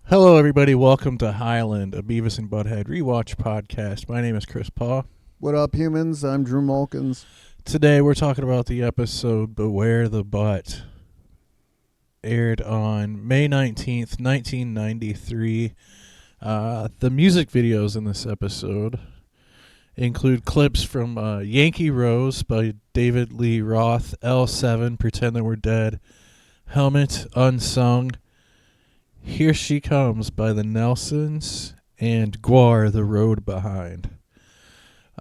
Hello, everybody. Welcome to Highland, a Beavis and Butt-Head Rewatch podcast. My name is Chris Paw. What up, humans? I'm Drew Malkins. Today, we're talking about the episode Beware the Butt. Aired on May 19th, 1993. The music videos in this episode include clips from Yankee Rose by David Lee Roth, L7, Pretend That We're Dead, Helmet, Unsung, Here She Comes by the Nelsons, and GWAR, The Road Behind.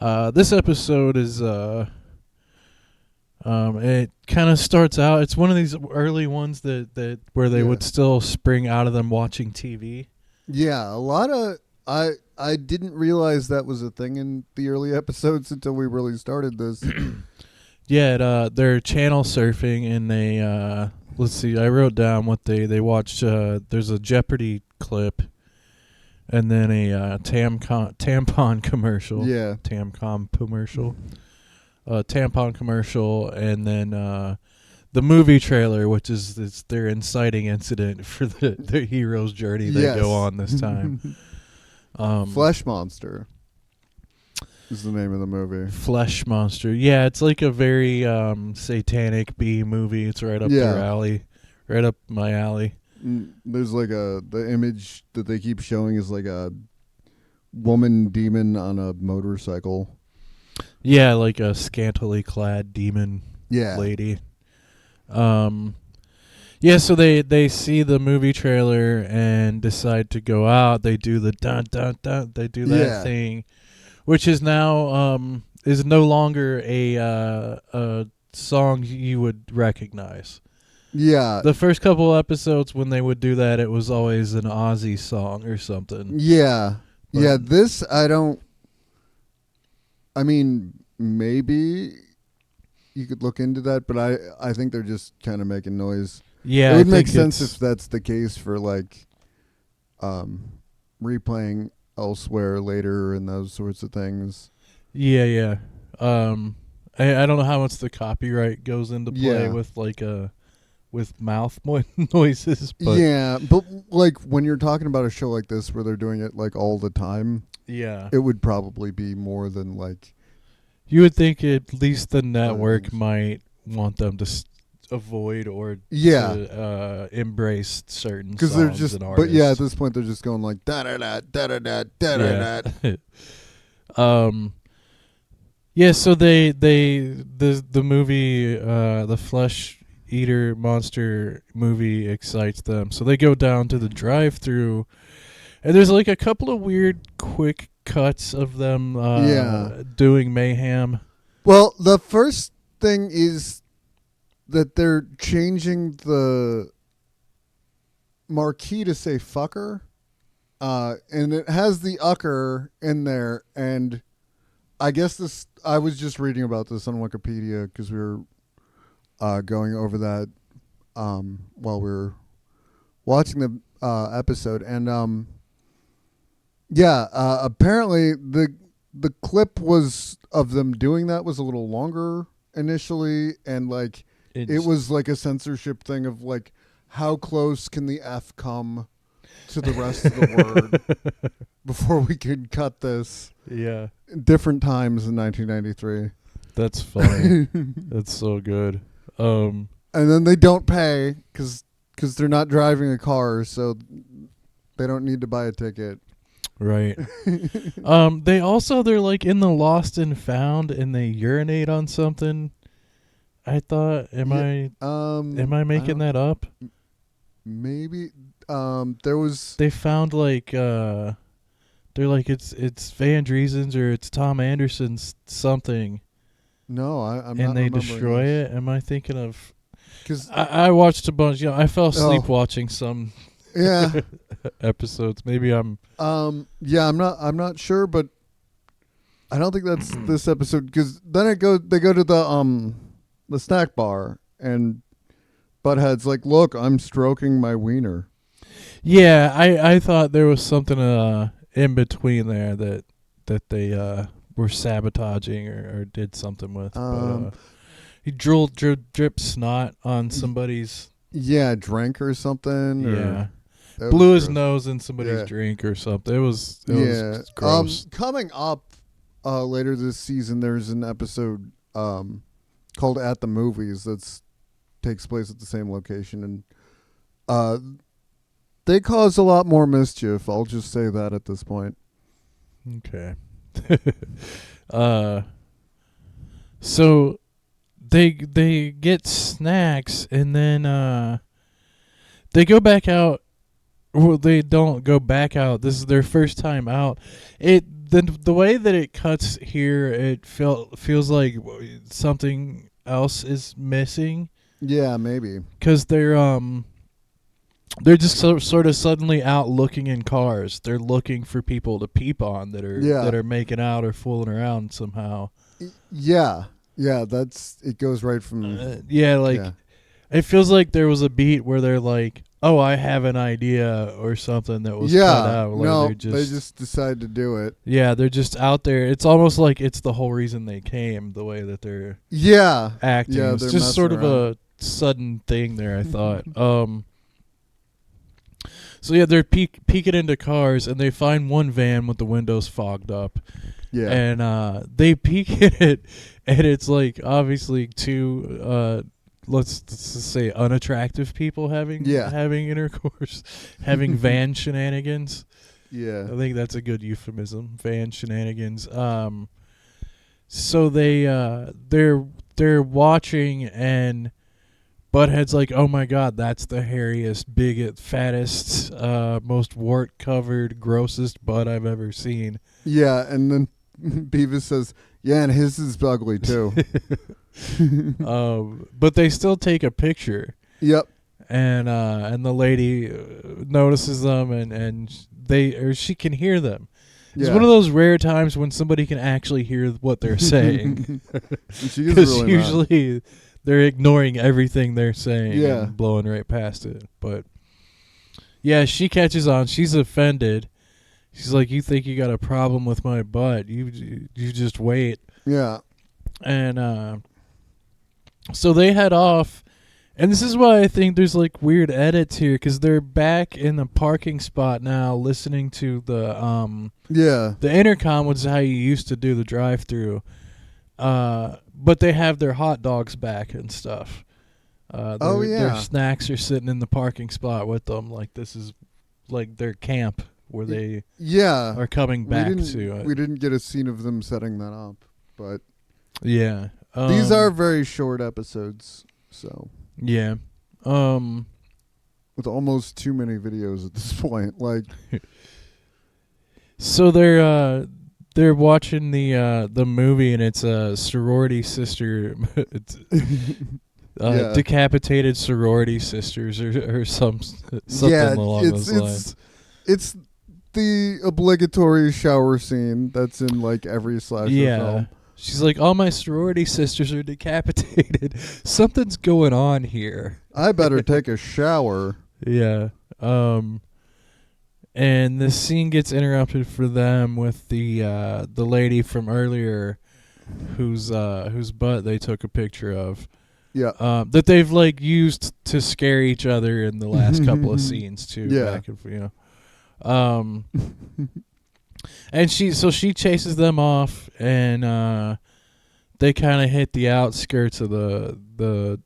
This episode is, it kind of starts out, it's one of these early ones that where they would still spring out of them watching TV. Yeah, a lot of, I didn't realize that was a thing in the early episodes until we really started this. Yeah, they're channel surfing, and they, let's see, I wrote down what they watched. There's a Jeopardy clip, and then a tampon commercial. Yeah. Tampon commercial. Tampon commercial, and then the movie trailer, which is their inciting incident for the hero's journey they go on this time. Flesh Monster is the name of the movie. Flesh Monster. Yeah, it's like a very satanic B movie. It's right up their alley. Right up my alley. There's like the image that they keep showing is like a woman demon on a motorcycle. Yeah, like a scantily clad demon lady. Yeah, so they see the movie trailer and decide to go out. They do the dun dun dun. They do that thing, which is now is no longer a song you would recognize. Yeah. The first couple episodes when they would do that, it was always an Aussie song or something. Yeah. But yeah, this I mean, maybe you could look into that, but I think they're just kind of making noise. Yeah, it would make sense if that's the case for like replaying elsewhere later and those sorts of things. Yeah. I don't know how much the copyright goes into play with like with mouth noises. But yeah, but like when you're talking about a show like this where they're doing it like all the time, it would probably be more than like. You would think at least the network might want them to avoid or to embrace certain songs, because they're just. And artists. But yeah, at this point they're just going like da da da da da da da da. Yeah. So the movie the Flesh Eater Monster movie excites them, so they go down to the drive-thru, and there's like a couple of weird quick cuts of them doing mayhem. Well, the first thing is that they're changing the marquee to say fucker, and it has the ucker in there, and I guess I was just reading about this on Wikipedia because we were going over that while we were watching the episode, and apparently the clip was of them doing that was a little longer initially, and like it was like a censorship thing of like how close can the F come to the rest of the word before we could cut this. Yeah. Different times in 1993. That's funny. That's so good. And then they don't pay because they're not driving a car, so they don't need to buy a ticket. Right. They're like in the Lost and Found, and they urinate on something. I thought, am I making that up? Maybe. There was. They found like they're like it's Van Driesen's or it's Tom Anderson's something. No, I'm and not. They destroy it. Am I thinking of? Because I watched a bunch. You know, I fell asleep watching some. Yeah. Episodes. Maybe I'm. Yeah, I'm not sure, but I don't think that's this episode, because then they go to the snack bar and Butthead's like, look, I'm stroking my wiener. Yeah, I thought there was something in between there that they were sabotaging or did something with. he dripped snot on somebody's. Yeah, drink or something. Yeah. That Blew was his gross. nose in somebody's Yeah. drink or something. It was gross. Coming up later this season, there's an episode called At the Movies that takes place at the same location, and they cause a lot more mischief. I'll just say that at this point. Okay. So they get snacks and then they go back out. Well, they don't go back out. This is their first time out. The way that it cuts here, it feels like something else is missing. Yeah, maybe. Because they're just sort of suddenly out looking in cars. They're looking for people to peep on that are making out or fooling around somehow. Yeah, that's it. Goes right from it feels like there was a beat where they're like, "Oh, I have an idea" or something that was cut out. Like they just decide to do it. Yeah, they're just out there. It's almost like it's the whole reason they came. The way that they're acting. Yeah, it's just sort of a sudden thing there. I thought. So yeah, they're peeking into cars and they find one van with the windows fogged up. Yeah, and they peek in it, and it's like obviously two let's just say unattractive people having intercourse, having van shenanigans. Yeah, I think that's a good euphemism, van shenanigans. So they're watching, and Butthead's like, "Oh my God, that's the hairiest, biggest, fattest, most wart-covered, grossest butt I've ever seen." Yeah, and then Beavis says, "Yeah, and his is ugly too." But they still take a picture. Yep. And the lady notices them, and she can hear them. It's one of those rare times when somebody can actually hear what they're saying. Because really usually they're ignoring everything they're saying and blowing right past it. But yeah, she catches on. She's offended. She's like, "You think you got a problem with my butt? You just wait." Yeah. And so they head off. And this is why I think there's like weird edits here, because they're back in the parking spot now, listening to the intercom, which is how you used to do the drive-thru. But they have their hot dogs back and stuff. Their snacks are sitting in the parking spot with them. Like this is like their camp where they are coming back to. We didn't get a scene of them setting that up, but these are very short episodes, so. Yeah. With almost too many videos at this point. Like so they're watching the movie, and it's a sorority sister decapitated sorority sisters or something along those lines. It's the obligatory shower scene that's in like every slasher film. She's like, "All my sorority sisters are decapitated. Something's going on here. I better take a shower." Yeah. And the scene gets interrupted for them with the lady from earlier, whose butt they took a picture of. Yeah. That they've like used to scare each other in the last couple of scenes too. Yeah. Back and and she chases them off, and they kind of hit the outskirts of the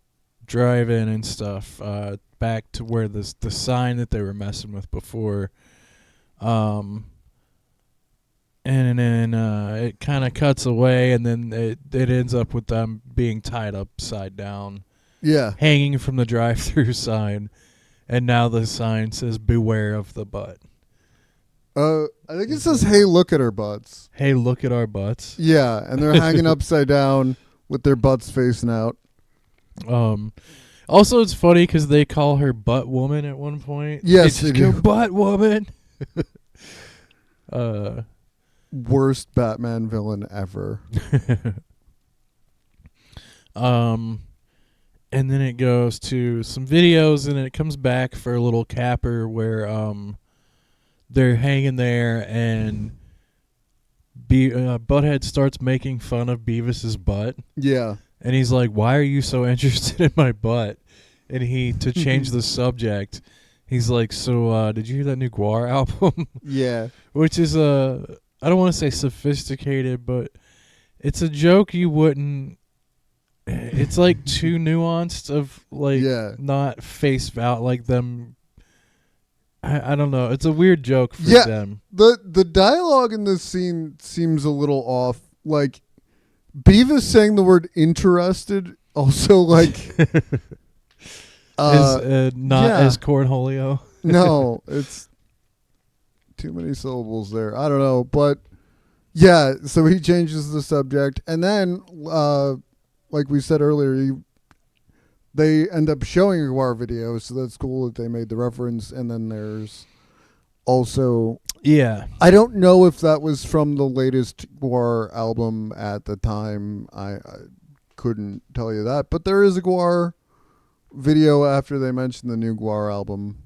drive-in and stuff, back to where the sign that they were messing with before. And then it kind of cuts away, and then it ends up with them being tied upside down. Yeah. Hanging from the drive-thru sign, and now the sign says "Beware of the butt." I think it says, "Hey, look at our butts." Hey, look at our butts. Yeah, and they're hanging upside down with their butts facing out. Also, it's funny because they call her Butt Woman at one point. Yes, they do. Butt Woman. Worst Batman villain ever. And then it goes to some videos, and it comes back for a little capper where they're hanging there, and Butthead starts making fun of Beavis's butt. Yeah. And he's like, "Why are you so interested in my butt?" And to change the subject, he's like, "So, did you hear that new GWAR album?" Yeah. Which is I don't want to say sophisticated, but it's a joke you wouldn't. It's like too nuanced of like not face value like them. I don't know. It's a weird joke for them. The dialogue in this scene seems a little off. Like Beavis saying the word interested also like not as cornholio. No, it's too many syllables there. I don't know, but yeah, so he changes the subject and then like we said earlier, they end up showing a GWAR video, so that's cool that they made the reference. And then there's also... Yeah. I don't know if that was from the latest GWAR album at the time. I couldn't tell you that. But there is a GWAR video after they mentioned the new GWAR album.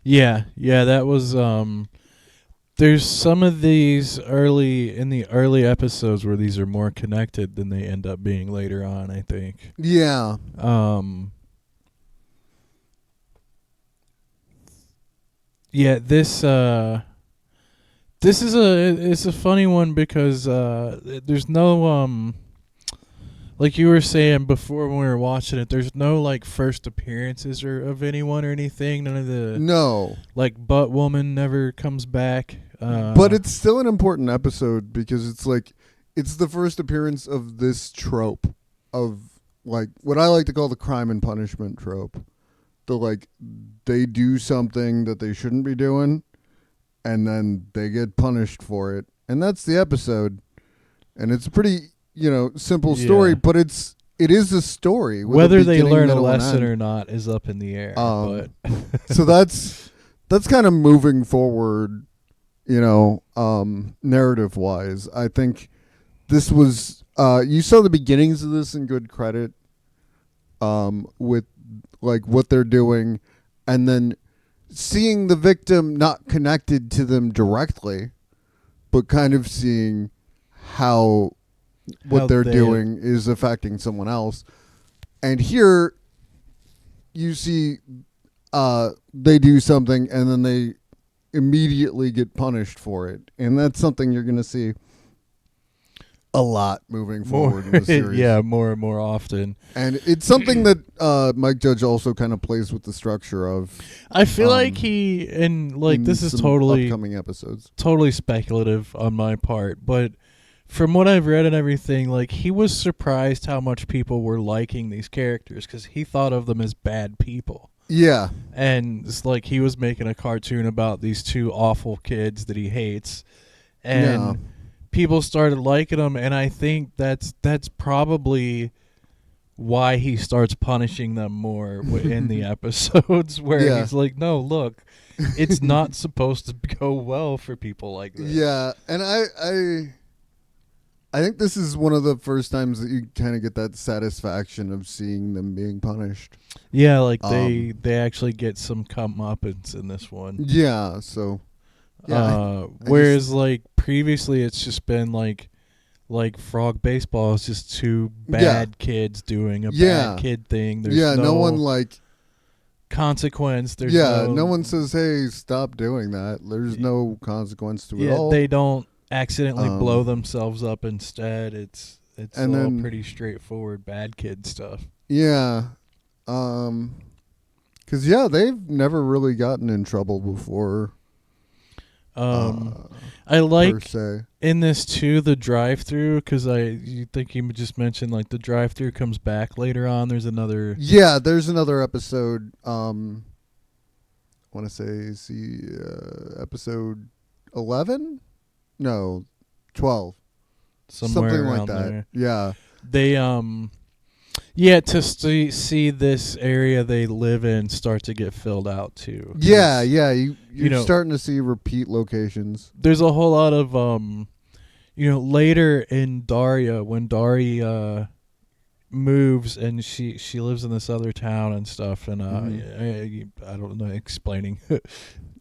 Yeah, that was... There's some of these in the early episodes where these are more connected than they end up being later on, I think. Yeah. Yeah, this is it's a funny one because there's no like you were saying before when we were watching it, there's no like first appearances of anyone or anything. None of the like butt woman never comes back. But it's still an important episode because it's like it's the first appearance of this trope of like what I like to call the crime and punishment trope. The like they do something that they shouldn't be doing and then they get punished for it. And that's the episode. And it's a pretty, simple story, but it is a story. Whether they learn a lesson or not is up in the air. But so that's kind of moving forward, narrative wise. I think this was you saw the beginnings of this in Good Credit with like what they're doing and then seeing the victim not connected to them directly, but kind of seeing how what they're doing is affecting someone else. And here you see they do something and then they immediately get punished for it. And that's something you're going to see a lot moving forward in the series. Yeah, more and more often. And it's something that Mike Judge also kind of plays with the structure of. I feel like this is totally upcoming episodes. Totally speculative on my part, but from what I've read and everything, like he was surprised how much people were liking these characters because he thought of them as bad people. Yeah. And it's like he was making a cartoon about these two awful kids that he hates. And people started liking them, and I think that's probably why he starts punishing them more in the episodes where he's like, no, look, it's not supposed to go well for people like this. Yeah, and I think this is one of the first times that you kind of get that satisfaction of seeing them being punished. Yeah, like they actually get some comeuppance in this one. Yeah, so... Yeah, whereas like previously it's just been like frog baseball is just two bad kids doing a bad kid thing. There's no one like consequence. There's no one says, hey, stop doing that. There's no consequence to it all. They don't accidentally blow themselves up instead. It's all pretty straightforward bad kid stuff. Yeah. Cause they've never really gotten in trouble before. I like in this too the drive-thru because you think you just mentioned like the drive-thru comes back later on. There's another episode. I want to say episode 11, no, 12, somewhere something around like that. There. Yeah, they to see this area they live in start to get filled out too. Yeah, you're starting to see repeat locations. There's a whole lot of later in Daria when Daria moves and she lives in this other town and stuff, and I don't know explaining what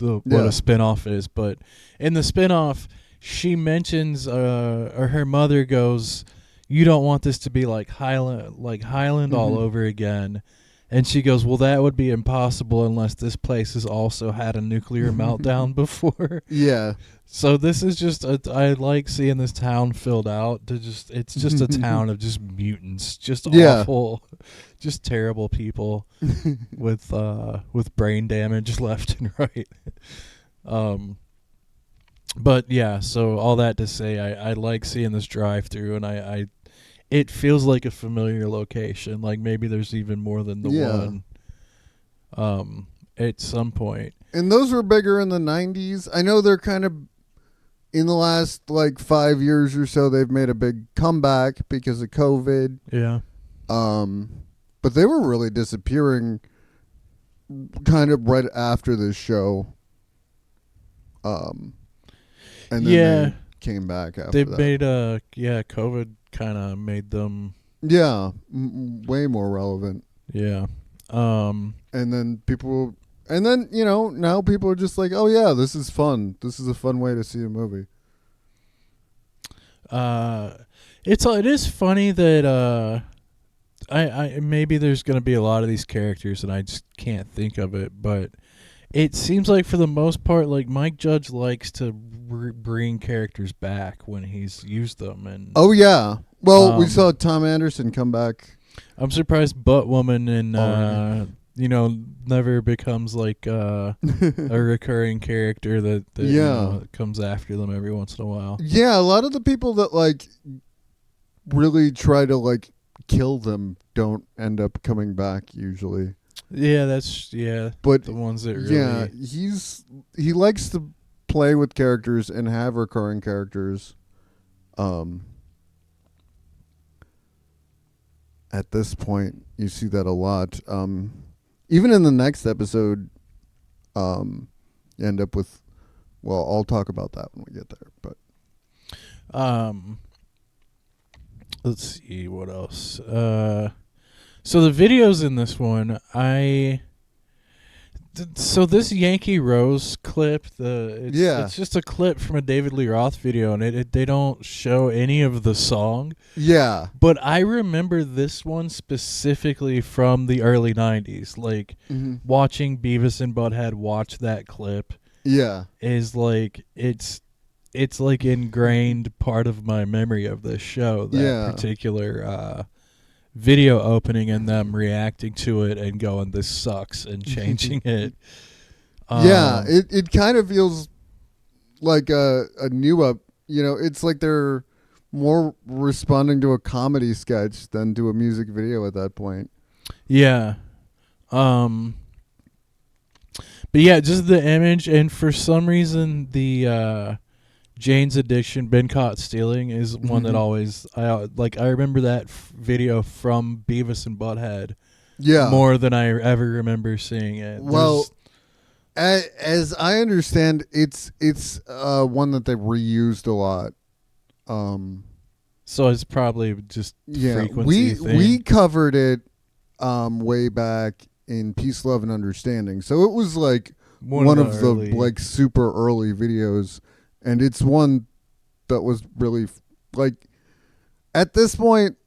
a spinoff is, but in the spinoff she mentions, or her mother goes, "You don't want this to be like Highland all over again." And she goes, "Well, that would be impossible unless this place has also had a nuclear meltdown before." Yeah. So this is just I like seeing this town filled out. It's just a town of just mutants, just awful, just terrible people with brain damage left and right. But yeah, so all that to say, I like seeing this drive-through, and it feels like a familiar location. Like maybe there's even more than the one. At some point. And those were bigger in the 90s. I know they're kind of in the last 5 years or so they've made a big comeback because of COVID. Yeah. But they were really disappearing kind of right after this show. And then they came back after they that. Made COVID kind of made them way more relevant. Yeah. And then people now people are just like, "Oh yeah, this is fun. This is a fun way to see a movie." It is funny that I maybe there's going to be a lot of these characters and I just can't think of it, but it seems like for the most part, like Mike Judge likes to bring characters back when he's used them. And oh yeah, well we saw Tom Anderson come back. I'm surprised Butt Woman and never becomes like a recurring character that comes after them every once in a while. Yeah, a lot of the people that really try to kill them don't end up coming back usually. Yeah, but the ones that really he likes to play with characters and have recurring characters. At this point, you see that a lot. Even in the next episode, you end up with. Well, I'll talk about that when we get there. But let's see what else. So the videos in this one, so this Yankee Rose clip, it's just a clip from a David Lee Roth video, and they don't show any of the song. Yeah. But I remember this one specifically from the early 90s. Watching Beavis and Butt-Head watch that clip is it's like ingrained part of my memory of this show, that particular video opening and them reacting to it and going, "This sucks," and changing it. It kind of feels like a new up. It's like they're more responding to a comedy sketch than to a music video at that point. Yeah. But yeah, just the image, and for some reason the Jane's Addiction, Been Caught Stealing is one that always I remember that video from Beavis and Butt-Head more than I ever remember seeing it. Well, as I understand, it's one that they've reused a lot. So it's probably just frequency thing. We covered it way back in Peace, Love, and Understanding. So it was one of the super early videos. And it's one that was really at this point,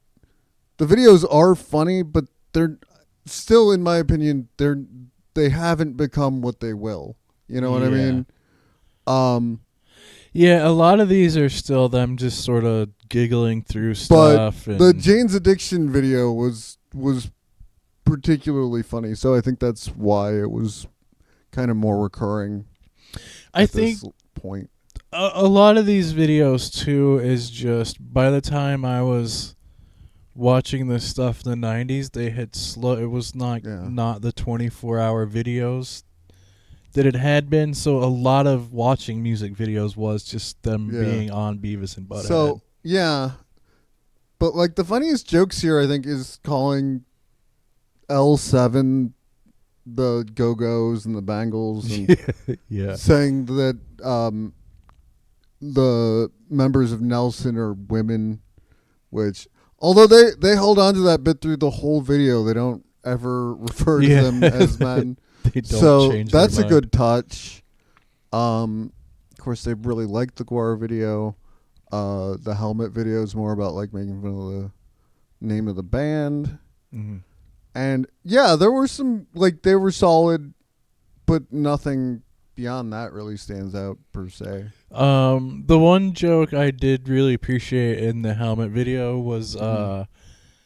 the videos are funny, but they're still, in my opinion, they haven't become what they will. You know what I mean? Yeah, a lot of these are still them just sort of giggling through stuff. But the Jane's Addiction video was particularly funny, so I think that's why it was kind of more recurring. I think this point. A lot of these videos too is just by the time I was watching this stuff in the 90s, they had it was not the 24-hour videos that it had been, so a lot of watching music videos was just them being on Beavis and Butt-Head. So but the funniest jokes here I think is calling L7 the Go-Go's and the Bangles, and saying that the members of Nelson are women, which although they hold on to that bit through the whole video, they don't ever refer to them as men. They don't change that's their a good touch. course, they really liked the GWAR video. The helmet video is more about like making fun of the name of the band. Mm-hmm. And yeah, there were some, like, they were solid, but nothing beyond that really stands out per se. The one joke I did really appreciate in the helmet video was go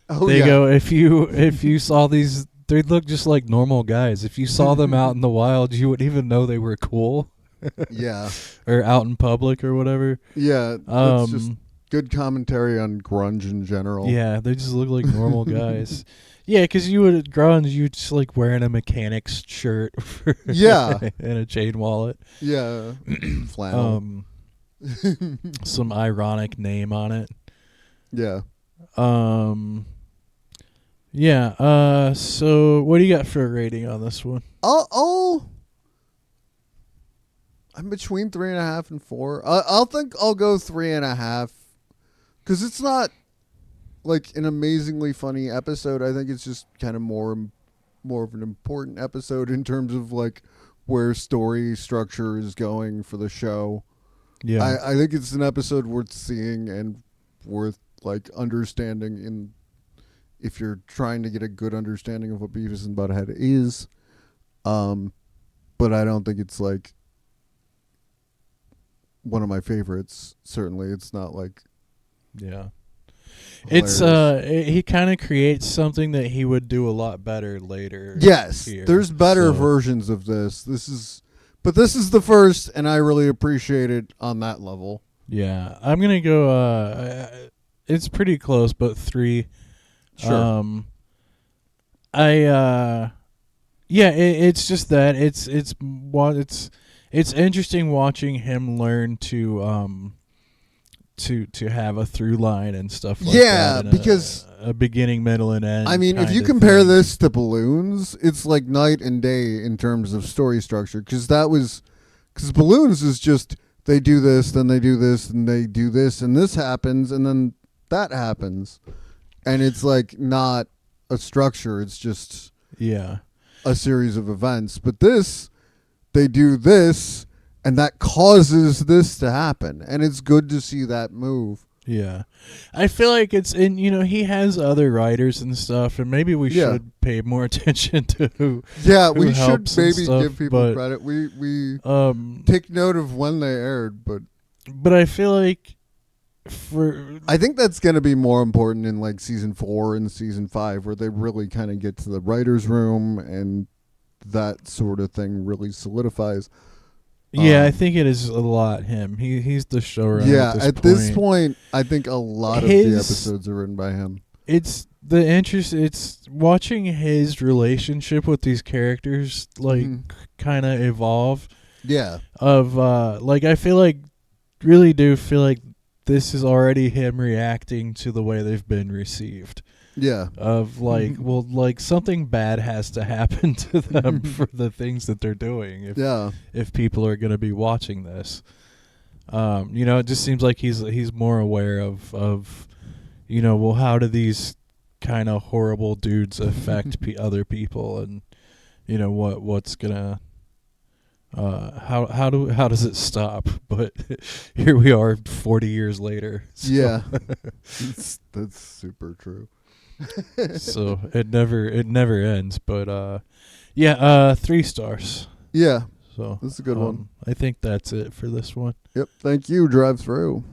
if you saw these, they look just like normal guys. If you saw them out in the wild, you wouldn't even know they were cool. Yeah. Or out in public or whatever. Yeah, that's just good commentary on grunge in general. Yeah, they just look like normal guys. Yeah, because you would at grunge, you just like wearing a mechanic's shirt Yeah. and a chain wallet. Yeah. Flannel. Some ironic name on it. Yeah. Yeah. So what do you got for a rating on this one? I'm between 3.5 and 4. I'll go 3.5 because it's not like an amazingly funny episode. I think it's just kind of more of an important episode in terms of like where story structure is going for the show. Yeah, I think it's an episode worth seeing and worth like understanding in if you're trying to get a good understanding of what Beavis and Butt-Head is. But I don't think it's like one of my favorites. Certainly, it's not like yeah. hilarious. It's he kind of creates something that he would do a lot better later. Yes, here, there's better versions of this. This is the first, and I really appreciate it on that level. Yeah, I'm gonna go. It's pretty close, but 3. Sure. Yeah, it's just that it's interesting watching him learn to have a through line and stuff like that. Yeah, because a beginning, middle, and end. I mean, if you compare this to Balloons, it's like night and day in terms of story structure. Because Balloons is just they do this, then they do this, and they do this, and this happens, and then that happens, and it's like not a structure. It's just a series of events. But this, they do this, and that causes this to happen, and it's good to see that move. Yeah, I feel like it's in. He has other writers and stuff, and maybe we should pay more attention to who. Yeah, who we should maybe stuff, give people credit. We take note of when they aired, but I feel like I think that's going to be more important in like season 4 and season 5, where they really kind of get to the writer's room and that sort of thing really solidifies. Yeah, I think it is a lot him. He's the showrunner. Yeah, at this point, I think a lot of the episodes are written by him. It's the interest. It's watching his relationship with these characters, like kind of evolve. Yeah. I really do feel like this is already him reacting to the way they've been received. Yeah. Of something bad has to happen to them for the things that they're doing. If people are going to be watching this, it just seems like he's more aware of how do these kind of horrible dudes affect other people, and what's gonna how does it stop? But here we are 40 years later. So. Yeah. That's super true. So it never ends, but 3 stars. Yeah. So that's a good one. I think that's it for this one. Yep. Thank you, Drive-thru.